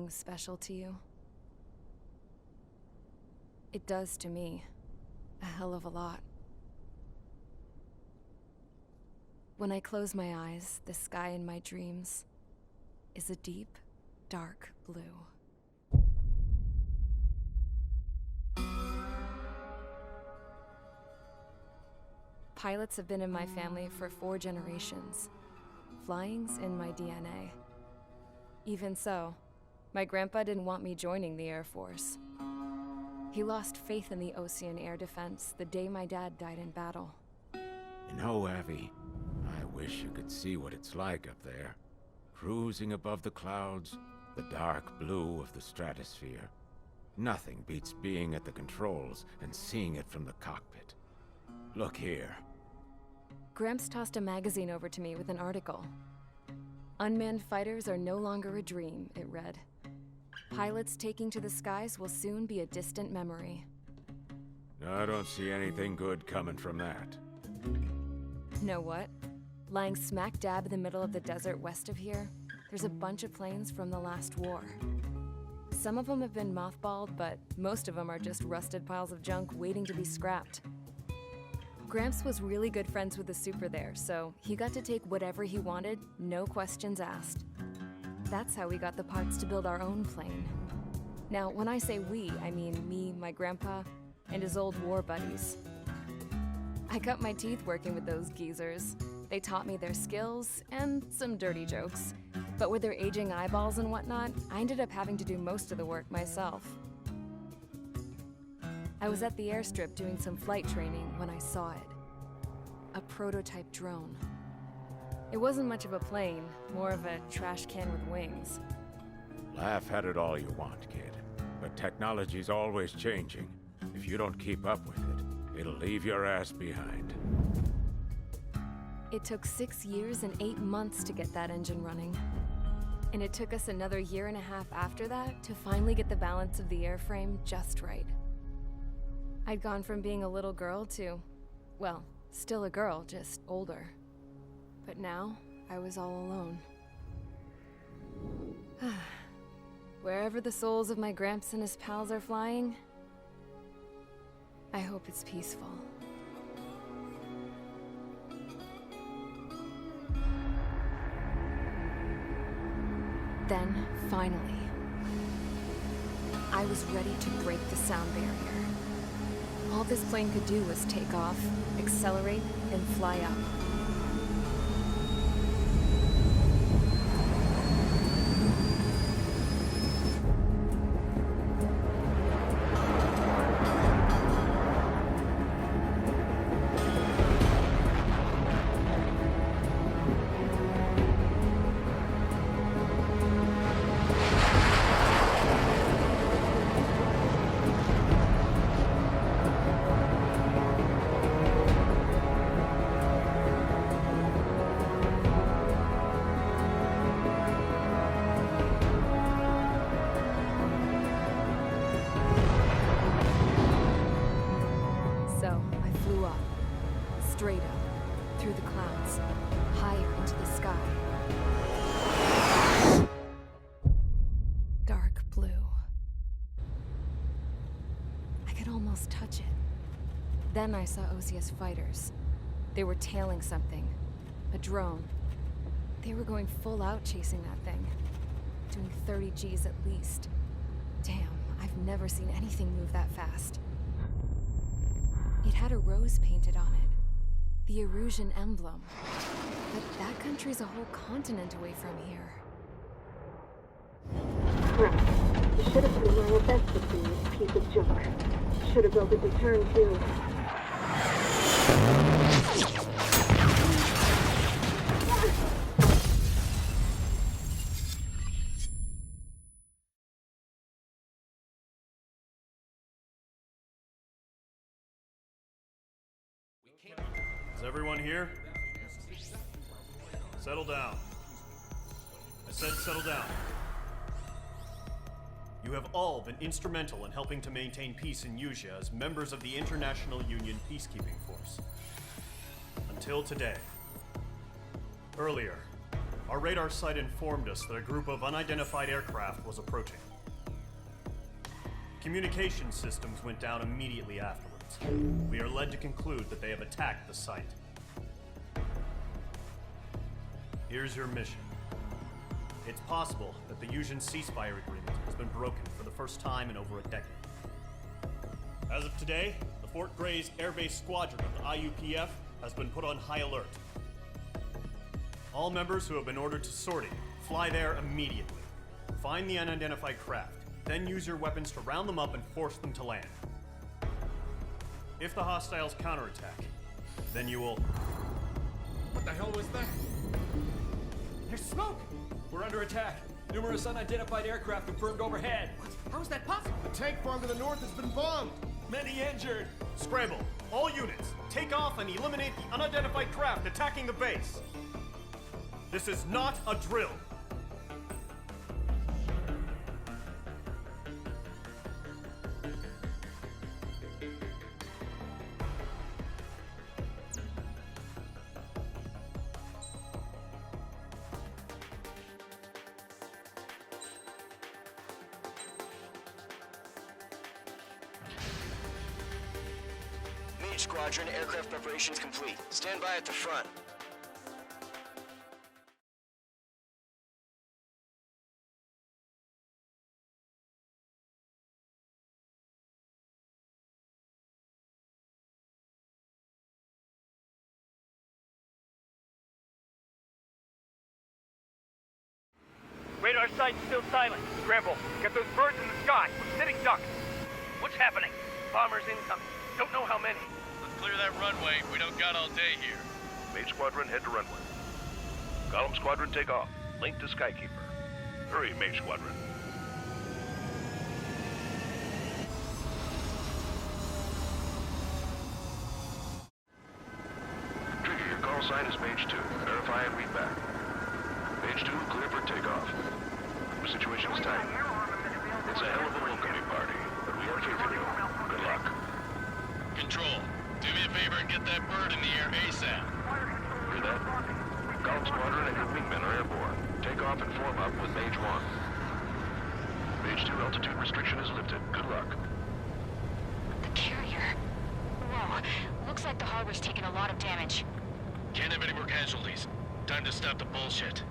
anything special to you? It does to me. A hell of a lot. When I close my eyes, the sky in my dreams is a deep, dark blue. Pilots have been in my family for 4 generations. Flying's in my DNA. Even so, my grandpa didn't want me joining the Air Force. He lost faith in the Ocean Air Defense the day my dad died in battle. You know, Abby, I wish you could see what it's like up there. Cruising above the clouds, the dark blue of the stratosphere. Nothing beats being at the controls and seeing it from the cockpit. Look here. Gramps tossed a magazine over to me with an article. Unmanned fighters are no longer a dream, it read. Pilots taking to the skies will soon be a distant memory. I don't see anything good coming from that. Know what? Lying smack dab in the middle of the desert west of here, there's a bunch of planes from the last war. Some of them have been mothballed, but most of them are just rusted piles of junk waiting to be scrapped. Gramps was really good friends with the super there, so he got to take whatever he wanted, no questions asked. That's how we got the parts to build our own plane. Now, when I say we, I mean me, my grandpa, and his old war buddies. I cut my teeth working with those geezers. They taught me their skills, and some dirty jokes. But with their aging eyeballs and whatnot, I ended up having to do most of the work myself. I was at the airstrip doing some flight training when I saw it. A prototype drone. It wasn't much of a plane, more of a trash can with wings. Laugh at it all you want, kid. But technology's always changing. If you don't keep up with it, it'll leave your ass behind. It took 6 years and 8 months to get that engine running. And it took us another 1.5 years after that to finally get the balance of the airframe just right. I'd gone from being a little girl to, well, still a girl, just older. But now, I was all alone. Wherever the souls of my Gramps and his pals are flying, I hope it's peaceful. Then, finally, I was ready to break the sound barrier. All this plane could do was take off, accelerate, and fly up. Straight up, through the clouds, higher into the sky. Dark blue. I could almost touch it. Then I saw Osius fighters. They were tailing something. A drone. They were going full out chasing that thing. Doing 30 Gs at least. Damn, I've never seen anything move that fast. It had a rose painted on it. The Erusian emblem. But that country's a whole continent away from here. Crap. You should have been wearing a vest between this piece of junk. Should have built a return too. Is everyone here? Settle down. I said settle down. You have all been instrumental in helping to maintain peace in Usea as members of the International Union Peacekeeping Force. Until today. Earlier, Our radar site informed us that a group of unidentified aircraft was approaching. Communication systems went down immediately afterwards. We are led to conclude that they have attacked the site. Here's your mission. It's possible that the Yuuzhan ceasefire agreement has been broken for the first time in over a decade. As of today, the Fort Grays Air Base Squadron of the IUPF has been put on high alert. All members who have been ordered to sortie, fly there immediately. Find the unidentified craft, then use your weapons to round them up and force them to land. If the hostiles counterattack, then you will... What the hell was that? There's smoke! We're under attack. Numerous unidentified aircraft confirmed overhead. What? How is that possible? The tank farm to the north has been bombed. Many injured. Scramble! All units, take off and eliminate the unidentified craft attacking the base! This is not a drill! Squadron, aircraft preparations complete. Stand by at the front. Radar site's still silent. Scramble. Get those birds in the sky. We're sitting ducks. What's happening? Bombers incoming. Don't know how many. Clear that runway. We don't got all day here. Mage Squadron, head to runway. Column Squadron, take off. Link to Skykeeper. Hurry, Mage Squadron. Trigger, your call sign is Mage 2. Verify and read back. Mage 2, clear for takeoff. The situation's tight. It's a hell of a welcoming party, but we have faith in you. Good luck. Control, do me a favor and get that bird in the air ASAP. Hear that? Column Squadron and your wingmen are airborne. Take off and form up with Mage 1. Mage 2, altitude restriction is lifted. Good luck. The carrier. Whoa. Looks like the harbor's taken a lot of damage. Can't have any more casualties. Time to stop the bullshit.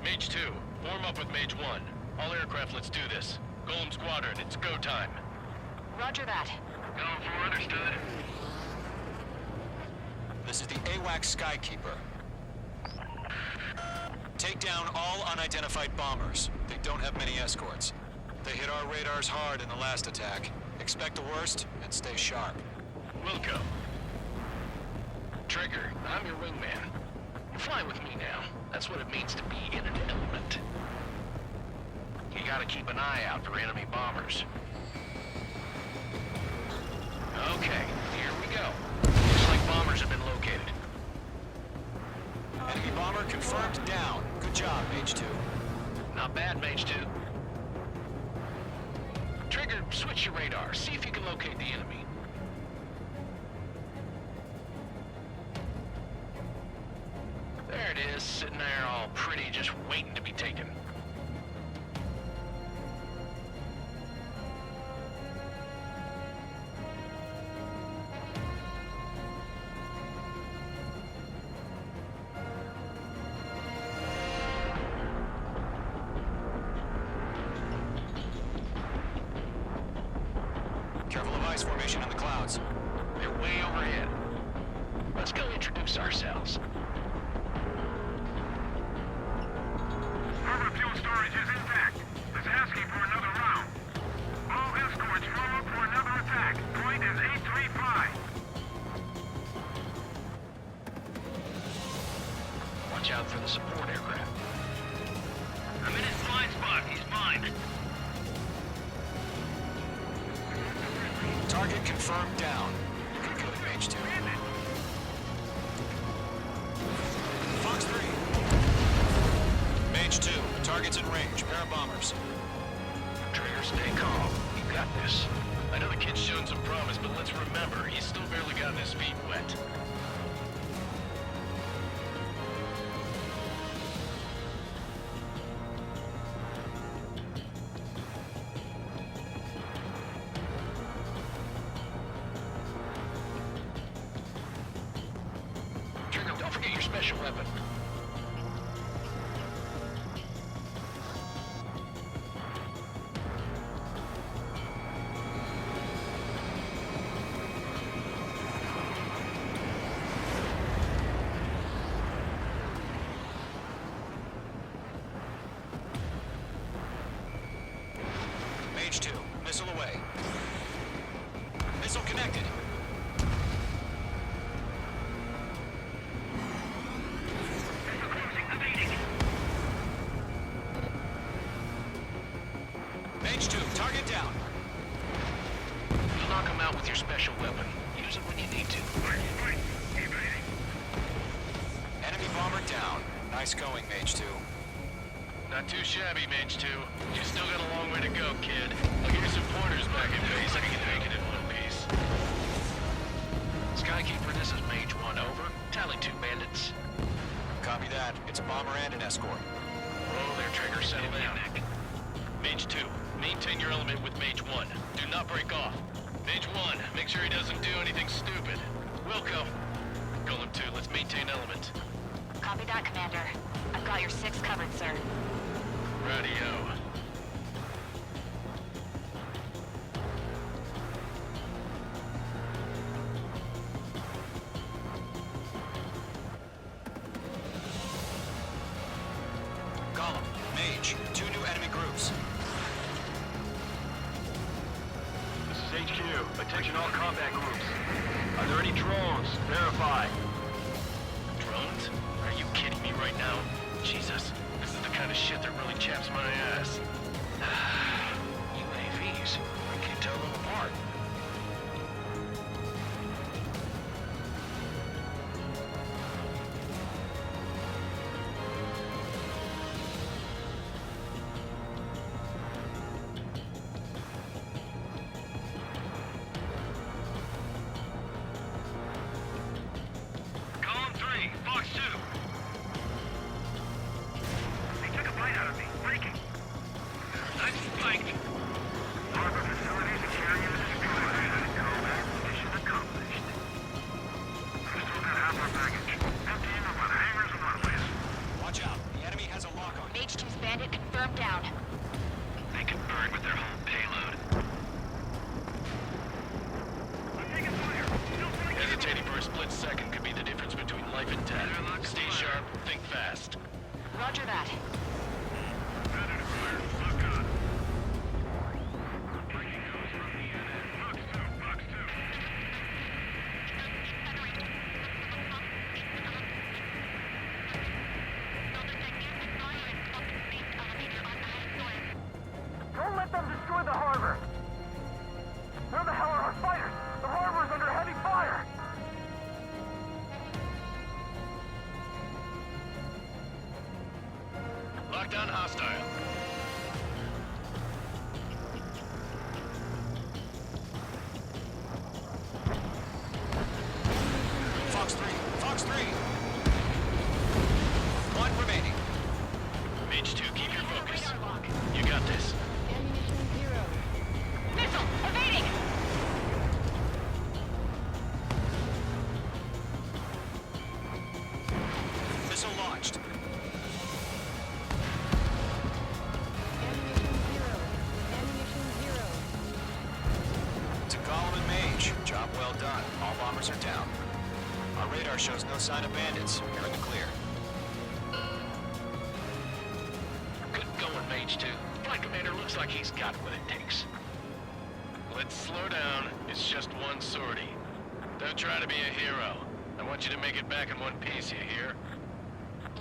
Mage 2, form up with Mage 1. All aircraft, let's do this. Golem Squadron, it's go time. Roger that. Going for understood. This is the AWAC Skykeeper. Take down all unidentified bombers. They don't have many escorts. They hit our radars hard in the last attack. Expect the worst and stay sharp. Wilco. Trigger, I'm your wingman. Fly with me now. That's what it means to be in an element. You gotta keep an eye out for enemy bombers. Okay, here we go. Looks like bombers have been located. Enemy bomber confirmed down. Good job, Mage 2. Not bad, Mage 2. Trigger, switch your radar. See if you can locate the enemy. There it is, sitting there all pretty, just waiting to be taken. Careful of ice formation in the clouds. They're way overhead. Let's go introduce ourselves. Harbor fuel storage is intact. It's asking for another round. All escorts form up for another attack. Point is 835. Watch out for the support aircraft. I'm in his blind spot. He's mine. Target confirmed down. Looking good, Mage 2. Fox 3. Mage 2, target's in range. Pair of bombers. Trigger, stay calm. You got this. I know the kid's shown some promise, but let's remember, he's still barely gotten his feet wet. special weapon. Mage 2, missile away. Missile connected. Mage 2, target down. You'll knock him out with your special weapon. Use it when you need to. Enemy bomber down. Nice going, Mage 2. Not too shabby, Mage 2. You still got a long way to go, kid. I'll give you some pointers back in base. I can make it in one piece. Skykeeper, this is Mage 1, over. Tally 2 bandits. Copy that. It's a bomber and an escort. Roll their trigger, settle down. Mage 2, maintain your element with Mage 1. Do not break off. Mage 1, make sure he doesn't do anything stupid. Wilco. Golem 2, let's maintain element. Copy that, Commander. I've got your 6 covered, sir. Radio. Golem, Mage, 2 new enemy groups. This is HQ. Attention all combat groups. Are there any drones? Verify. Drones? Are you kidding me right now? Jesus, this is the kind of shit that really chaps my ass. UAVs? I can't tell them apart. Column 3, Fox 2. They took a bite out of me. Breaking. I'm spiked. Harbor facilities and carriers destroyed. Combat mission accomplished. We still got half our baggage. Emptying them on hangars and runways. Watch out. The enemy has a lock on. Mage 2's bandit confirmed down. They can burn with their whole payload. I'm taking fire. Still trying to Hesitating for a split second could be the difference between life and death. Stay sharp, think fast. Roger that. Predator fire. Lock on. Breaking news from the unit. Fox 2, Fox 2. Don't let them destroy the harbor! Where the hell are our fighters? The harbor's under heavy fire! Lockdown hostile. Fox 3, Fox 3. 1 remaining. Mage 2, keep your focus. You got this. Missile! Evading! Missile launched. To Golem and Mage, job well done. All bombers are down. Our radar shows no sign of bandits. You're in the clear. Good going, Mage 2. Flight Commander looks like he's got what it takes. Let's slow down. It's just one sortie. Don't try to be a hero. I want you to make it back in one piece, you hear?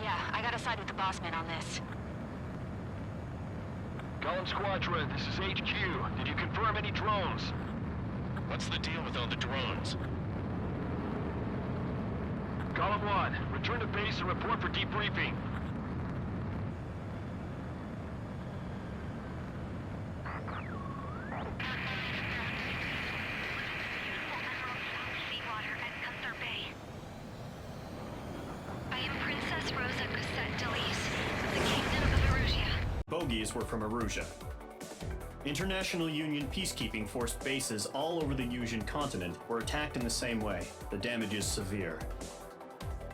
Yeah, I gotta side with the boss man on this. Golem Squadron, this is HQ. Did you confirm any drones? What's the deal with all the drones? Golem 1, return to base and report for debriefing. Seawater at Gunther Bay. I am Princess Rosa Gusset Delis of the Kingdom of Erusia. Bogies were from Erusia. International Union peacekeeping force bases all over the Usian continent were attacked in the same way. The damage is severe.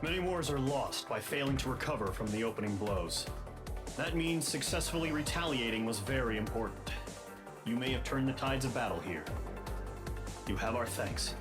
Many wars are lost by failing to recover from the opening blows. That means successfully retaliating was very important. You may have turned the tides of battle here. You have our thanks.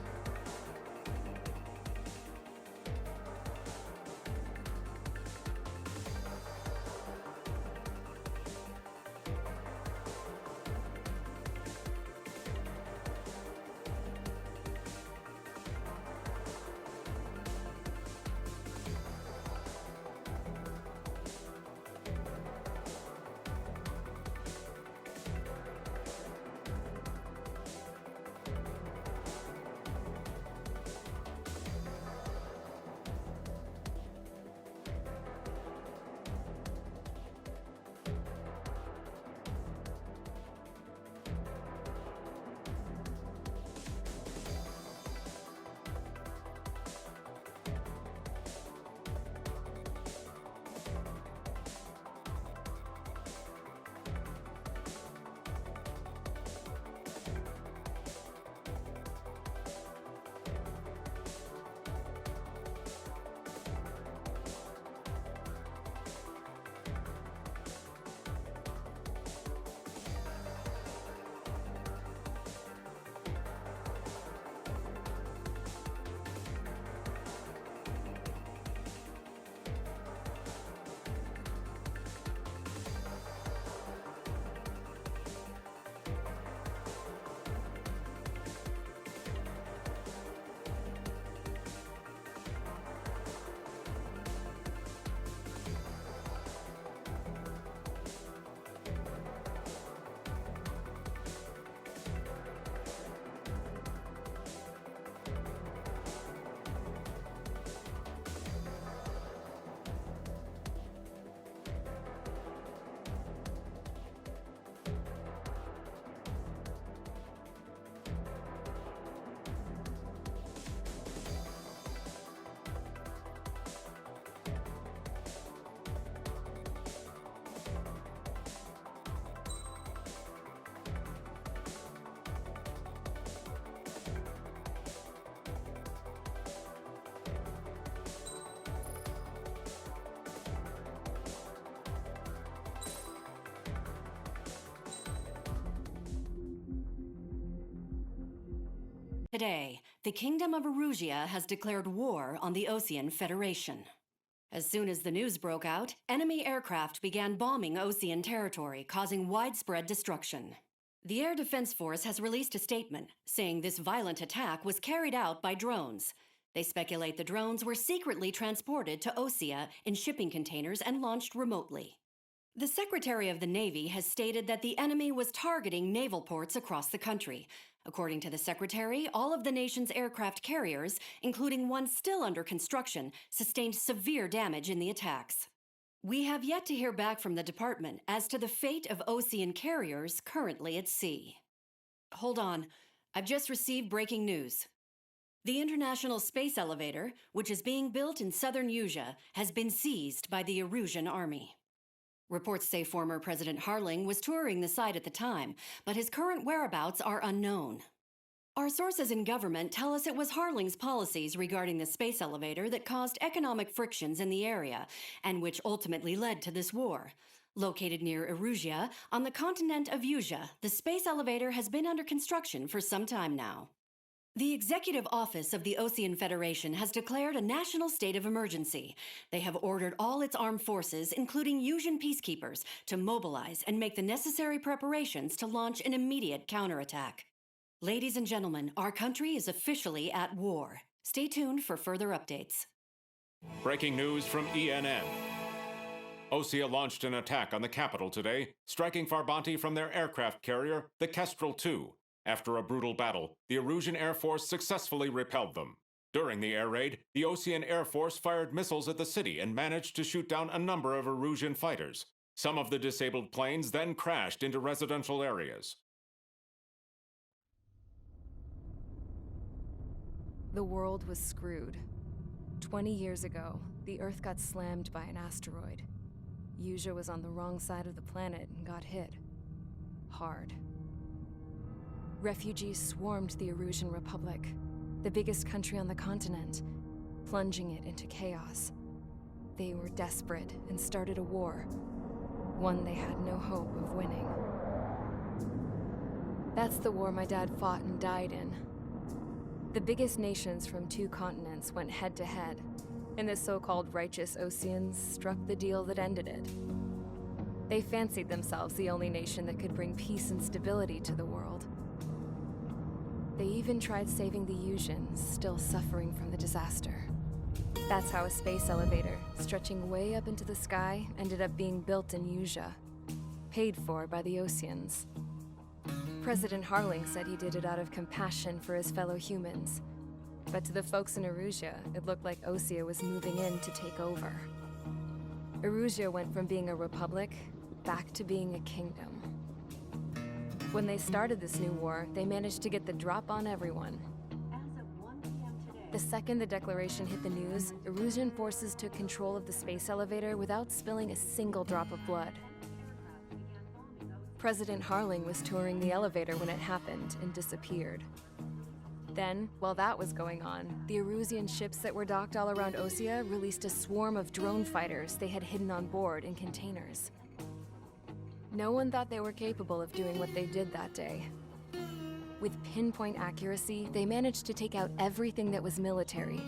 Today, the Kingdom of Erusia has declared war on the Osean Federation. As soon as the news broke out, enemy aircraft began bombing Osean territory, causing widespread destruction. The Air Defense Force has released a statement saying this violent attack was carried out by drones. They speculate the drones were secretly transported to Osea in shipping containers and launched remotely. The Secretary of the Navy has stated that the enemy was targeting naval ports across the country. According to the Secretary, all of the nation's aircraft carriers, including one still under construction, sustained severe damage in the attacks. We have yet to hear back from the department as to the fate of Osean carriers currently at sea. Hold on, I've just received breaking news. The International Space Elevator, which is being built in southern Erusia, has been seized by the Erusian army. Reports say former President Harling was touring the site at the time, but his current whereabouts are unknown. Our sources in government tell us it was Harling's policies regarding the space elevator that caused economic frictions in the area, and which ultimately led to this war. Located near Erusia, on the continent of Erusia, the space elevator has been under construction for some time now. The Executive Office of the Osean Federation has declared a national state of emergency. They have ordered all its armed forces, including Erusian peacekeepers, to mobilize and make the necessary preparations to launch an immediate counterattack. Ladies and gentlemen, our country is officially at war. Stay tuned for further updates. Breaking news from ENN. Osea launched an attack on the capital today, striking Farbanti from their aircraft carrier, the Kestrel II. After a brutal battle, the Erusian Air Force successfully repelled them. During the air raid, the Osean Air Force fired missiles at the city and managed to shoot down a number of Erusian fighters. Some of the disabled planes then crashed into residential areas. The world was screwed. 20 years ago, the Earth got slammed by an asteroid. Erusia was on the wrong side of the planet and got hit. Hard. Refugees swarmed the Erusian Republic, the biggest country on the continent. plunging it into chaos. They were desperate and started a war, one they had no hope of winning. That's the war my dad fought and died in. The biggest nations from 2 continents went head-to-head, and the so-called righteous Oseans struck the deal that ended it. They fancied themselves the only nation that could bring peace and stability to the world. They even tried saving the Usians, still suffering from the disaster. That's how a space elevator, stretching way up into the sky, ended up being built in Usea, paid for by the Oseans. President Harling said he did it out of compassion for his fellow humans, but to the folks in Erusea, it looked like Osea was moving in to take over. Erusea went from being a republic back to being a kingdom. When they started this new war, they managed to get the drop on everyone. The second the declaration hit the news, Erusian forces took control of the space elevator without spilling a single drop of blood. President Harling was touring the elevator when it happened and disappeared. Then, while that was going on, the Erusian ships that were docked all around Osea released a swarm of drone fighters they had hidden on board in containers. No one thought they were capable of doing what they did that day. With pinpoint accuracy, they managed to take out everything that was military,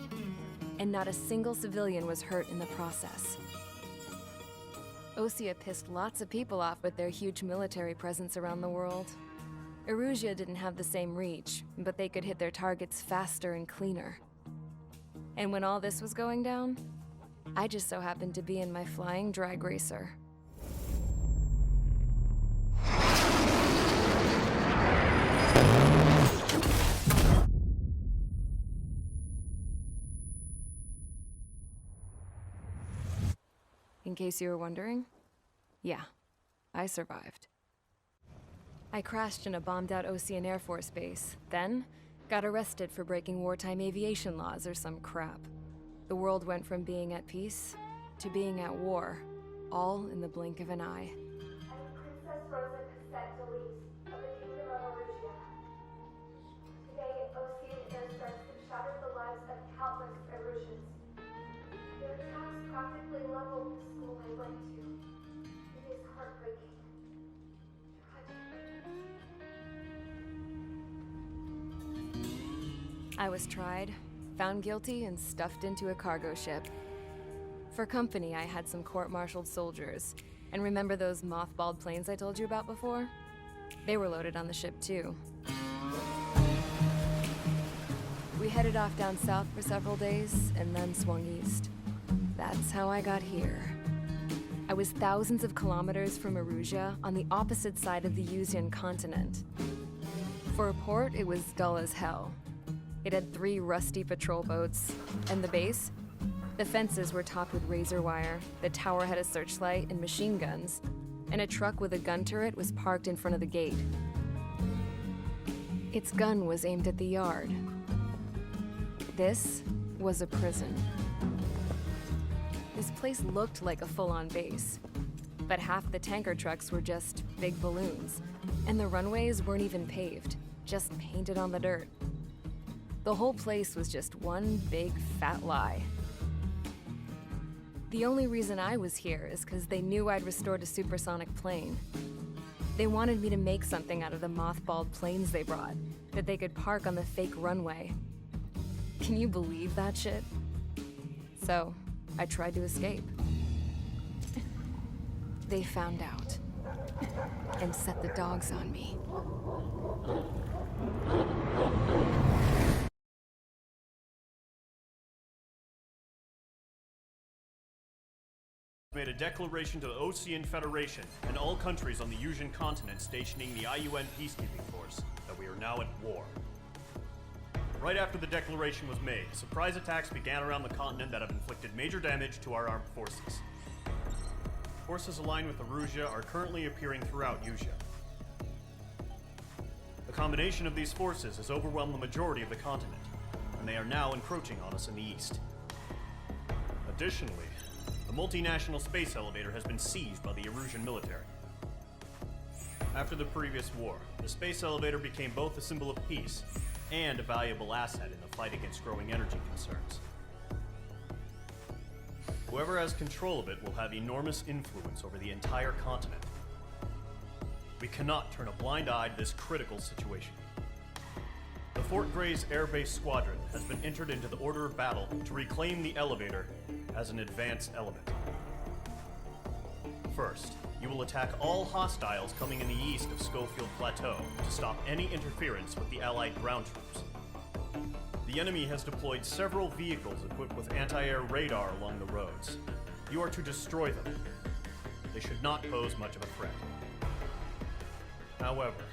and not a single civilian was hurt in the process. Osea pissed lots of people off with their huge military presence around the world. Erusea didn't have the same reach, but they could hit their targets faster and cleaner. And when all this was going down, I just so happened to be in my flying drag racer. In case you were wondering, yeah, I survived. I crashed in a bombed-out Osean Air Force base, then got arrested for breaking wartime aviation laws or some crap. The world went from being at peace to being at war, all in the blink of an eye. Princess Rosa Cassette Delise of the Kingdom of Erusea. Today, Osean airstrikes have shattered the lives of countless Erusians. Their attacks practically leveled the school I went to. It is heartbreaking. Tragic. I was tried, found guilty, and stuffed into a cargo ship. For company, I had some court-martialed soldiers. And remember those mothballed planes I told you about before? They were loaded on the ship, too. We headed off down south for several days, and then swung east. That's how I got here. I was thousands of kilometers from Erusea, on the opposite side of the Usian continent. For a port, it was dull as hell. It had 3 rusty patrol boats, and the base? The fences were topped with razor wire, the tower had a searchlight and machine guns, and a truck with a gun turret was parked in front of the gate. Its gun was aimed at the yard. This was a prison. This place looked like a full-on base, but half the tanker trucks were just big balloons, and the runways weren't even paved, just painted on the dirt. The whole place was just one big fat lie. The only reason I was here is because they knew I'd restored a supersonic plane. They wanted me to make something out of the mothballed planes they brought, that they could park on the fake runway. Can you believe that shit? So, I tried to escape. They found out, and set the dogs on me. Made a declaration to the Osean Federation and all countries on the Usian continent stationing the IUN peacekeeping force that we are now at war. Right after the declaration was made, surprise attacks began around the continent that have inflicted major damage to our armed forces. Forces aligned with Erusea are currently appearing throughout Usea. The combination of these forces has overwhelmed the majority of the continent, and they are now encroaching on us in the east. Additionally, the multinational space elevator has been seized by the Erusian military. After the previous war, the space elevator became both a symbol of peace and a valuable asset in the fight against growing energy concerns. Whoever has control of it will have enormous influence over the entire continent. We cannot turn a blind eye to this critical situation. The Fort Gray's Air Base Squadron has been entered into the order of battle to reclaim the elevator as an advance element. First, you will attack all hostiles coming in the east of Schofield Plateau to stop any interference with the Allied ground troops. The enemy has deployed several vehicles equipped with anti-air radar along the roads. You are to destroy them. They should not pose much of a threat. However,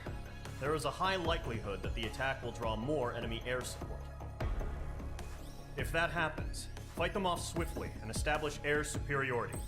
there is a high likelihood that the attack will draw more enemy air support. If that happens, fight them off swiftly and establish air superiority.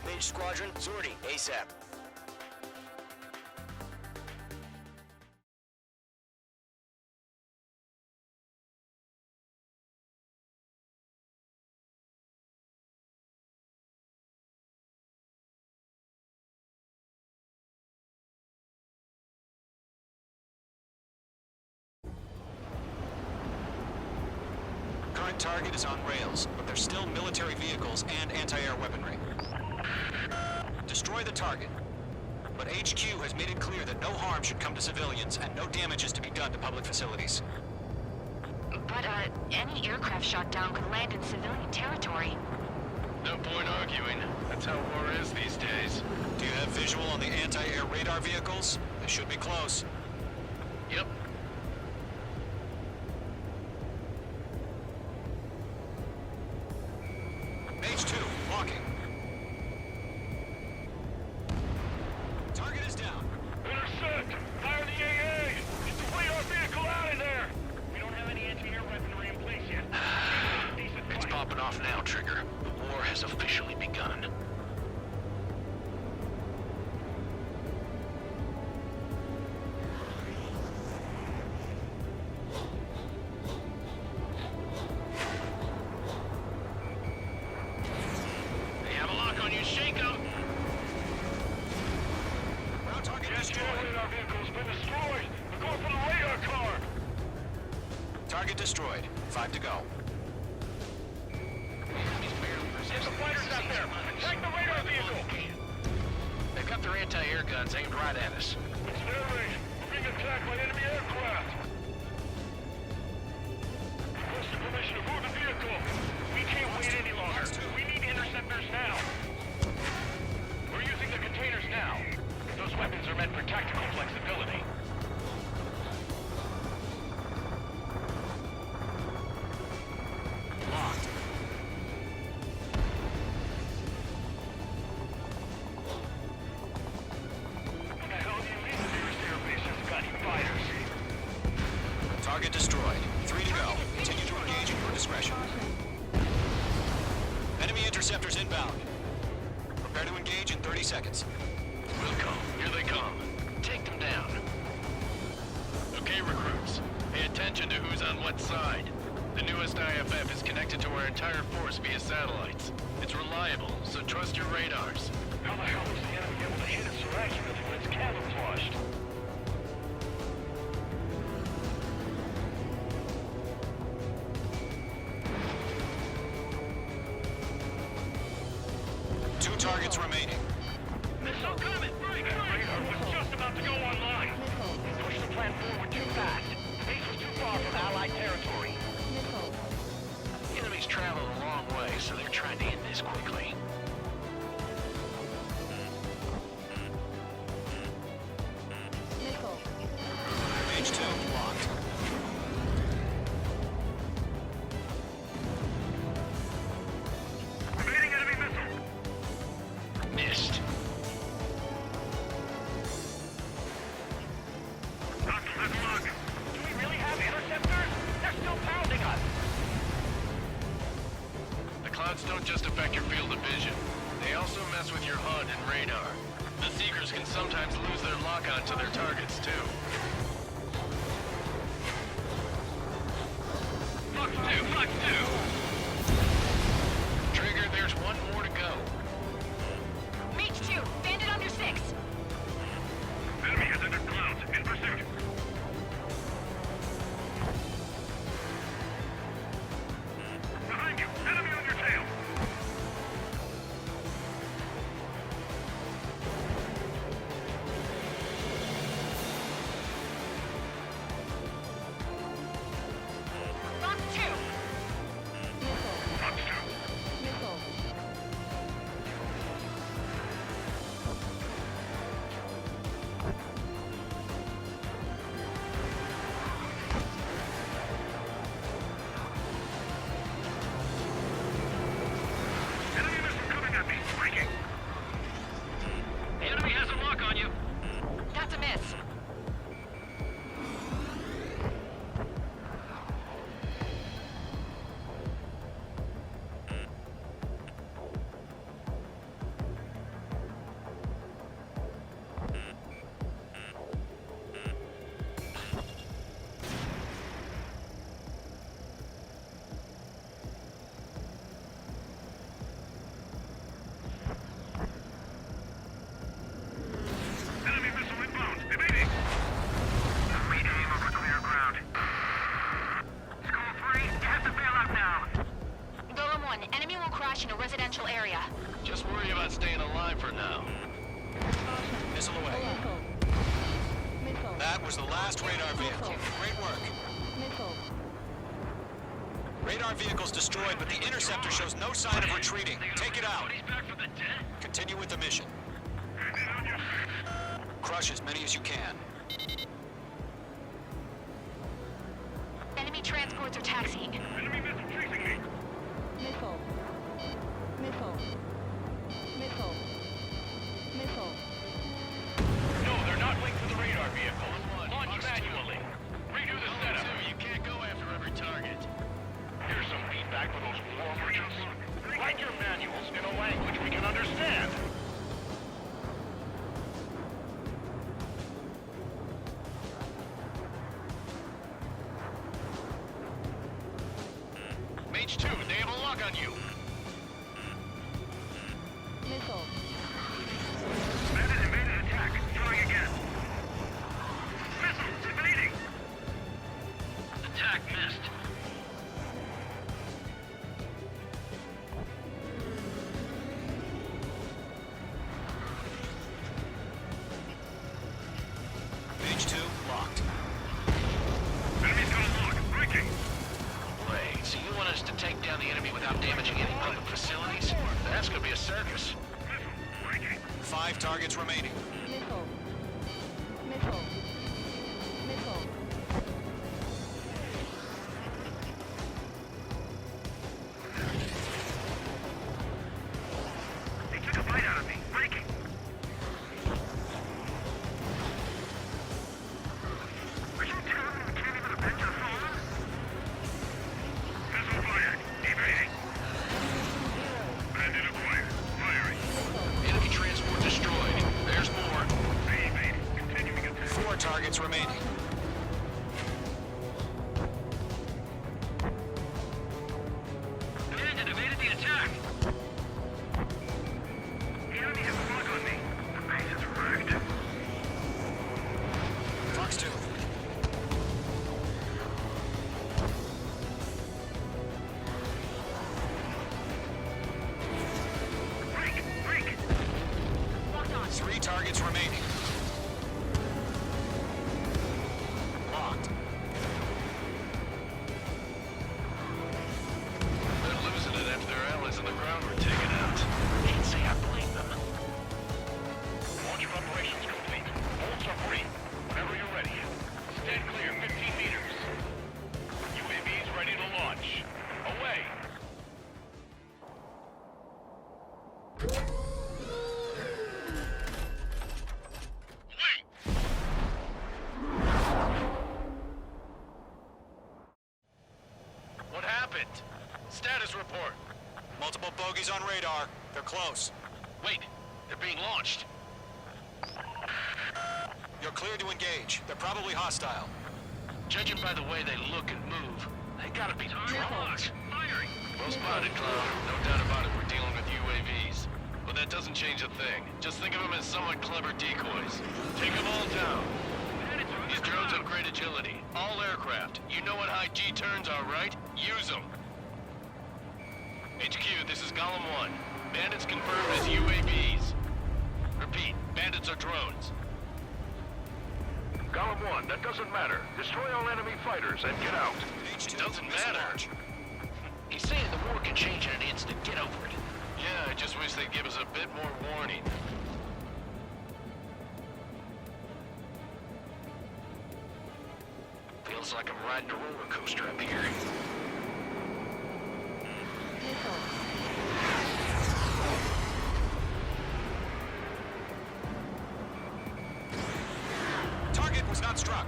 Mage Squadron, Zordy, ASAP. Current target is on rails, but there's still military vehicles and anti-air weaponry. Destroy the target. But HQ has made it clear that no harm should come to civilians and no damage is to be done to public facilities. But, any aircraft shot down could land in civilian territory. No point arguing. That's how war is these days. Do you have visual on the anti-air radar vehicles? They should be close. Yep. Mage 2, walking. Target is down. Intercept! Fire the AA! Get the radar vehicle out of there! We don't have any anti-air weaponry in place yet. It's popping off now, Trigger. The war has officially begun. They have a lock on you. Shake 'em! Target Yes, destroyed. radar vehicle's been destroyed! We're going for the radar car! Target destroyed. 5 to go. Get the fighters out there! Attack the radar vehicle! They've got their anti-air guns aimed right at us. It's their range. We're being attacked by enemy aircraft! Requesting permission to move the vehicle! We can't wait any longer! We need interceptors now! We're using the containers now! Those weapons are meant for tactical flexibility. Target destroyed. 3 to go. Continue to engage at your discretion. Enemy interceptors inbound. Prepare to engage in 30 seconds. Wilco, here they come. Take them down. Okay, recruits. Pay attention to who's on what side. The newest IFF is connected to our entire force via satellites. It's reliable, so trust your radars. How the hell is the enemy able to hit us so accurately when it's camouflaged? Two targets remaining. Missile coming! Break! Radar was just about to go online. Push the plan forward too fast. Base was too far from Allied territory. Enemies travel a long way, so they're trying to end this quickly. Mage 2 locked. Evading enemy missile. Missed. Dr. Letlock. Do we really have interceptors? They're still pounding us. The clouds don't just affect your field of vision. They also mess with your HUD and radar. The Seekers can sometimes lose their lock-on to their targets, too. Fox 2, Fox 2. Trigger, there's one more to go. Mage 2, bandit on your 6. Enemy has entered clouds. In pursuit. Behind you. Enemy on your tail. Fox 2. Fox 2. Enemy missile coming at me. Breaking. The enemy has a lock on you. That's a miss. Enemy missile inbound. Evading. Regain over clear ground. School 3, you have to bail out now. Golem 1, enemy will crash in a residential area. Just worry about staying alive for now. Missile away. That was the last radar vehicle. Great work. Radar vehicle's destroyed, but the interceptor shows no sign of retreating. Take it out. He's back from the dead. Continue with the mission. Crush as many as you can. Enemy transports are taxiing. Enemy missile chasing me. No, they're not linked to the radar vehicle. Launch manually. Redo the setup. You can't go after every target. Here's some feedback for those war merchants. Write your manuals in a language we can understand. Mage 2, they have a lock on you. Bandit evaded attack. Trying again. Missiles evading. Attack missed. Mage 2 locked. Enemy's got a lock. Breaking. Wait, so you want us to take down the enemy without damaging any public facilities? That's gonna be a circus. Missile breaking. 5 targets remaining. They took a bite out of me. Breaking. Are you telling me we can't even avenge our fallen it. Status report. Multiple bogies on radar. They're close. Wait, they're being launched. You're clear to engage. They're probably hostile. Judging by the way they look and move, they gotta be drones. Firing! Well spotted, Cloud. No doubt about it, we're dealing with UAVs. But that doesn't change a thing. Just think of them as somewhat clever decoys. Take them all down. These drones have great agility. All aircraft. You know what high G turns are, right? Use them. HQ, this is Column 1. Bandits confirmed as UAVs. Repeat, bandits are drones. Column 1, that doesn't matter. Destroy all enemy fighters and get out. It doesn't matter. He's saying the war can change in an instant. Get over it. Yeah, I just wish they'd give us a bit more warning. Feels like I'm riding a roller coaster up here. Target was not struck.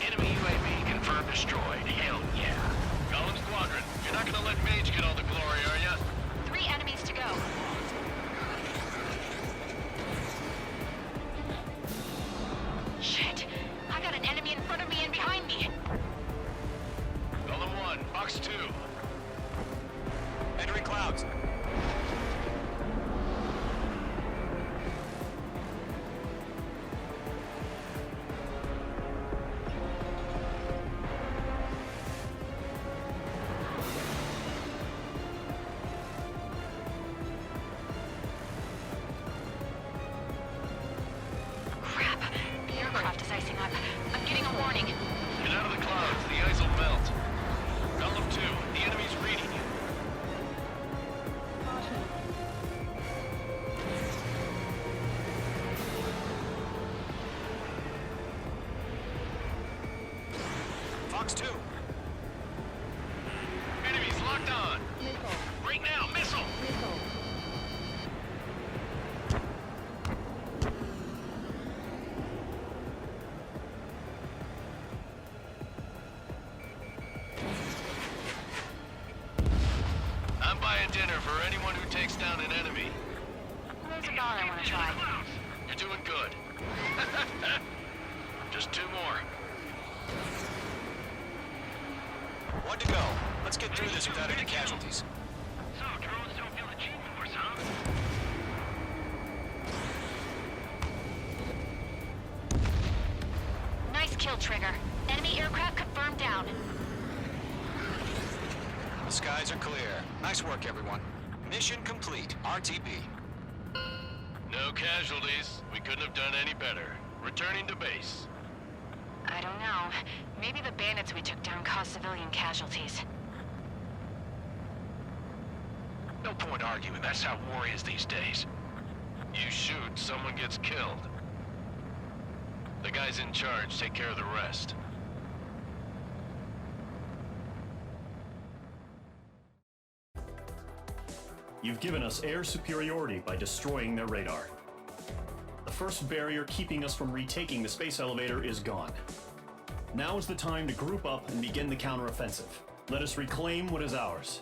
Enemy UAV confirmed destroyed. Hell yeah. Golem Squadron, you're not gonna let Mage get all the glory, are ya? 3 enemies to go. Shit! I got an enemy in front of me and behind me. Golem 1, Box 2. Entering clouds. Crap! The aircraft is icing up. I'm getting a warning. Get out of the clouds, the ice will melt. Golem 2, the enemy's reading you. Fox 2. Enemies locked on. Right now, missile. I'm buying dinner for anyone who takes down an enemy. There's a bar I want to try. You're doing good. Just 2 more. 1 to go. Let's get through this without any casualties. So, drones don't feel the G-force, huh? Nice kill, Trigger. Enemy aircraft confirmed down. The skies are clear. Nice work, everyone. Mission complete. RTB. No casualties. We couldn't have done any better. Returning to base. I don't know. Maybe the bandits we took down caused civilian casualties. No point arguing. That's how war is these days. You shoot, someone gets killed. The guys in charge take care of the rest. You've given us air superiority by destroying their radar. The first barrier keeping us from retaking the space elevator is gone. Now is the time to group up and begin the counteroffensive. Let us reclaim what is ours.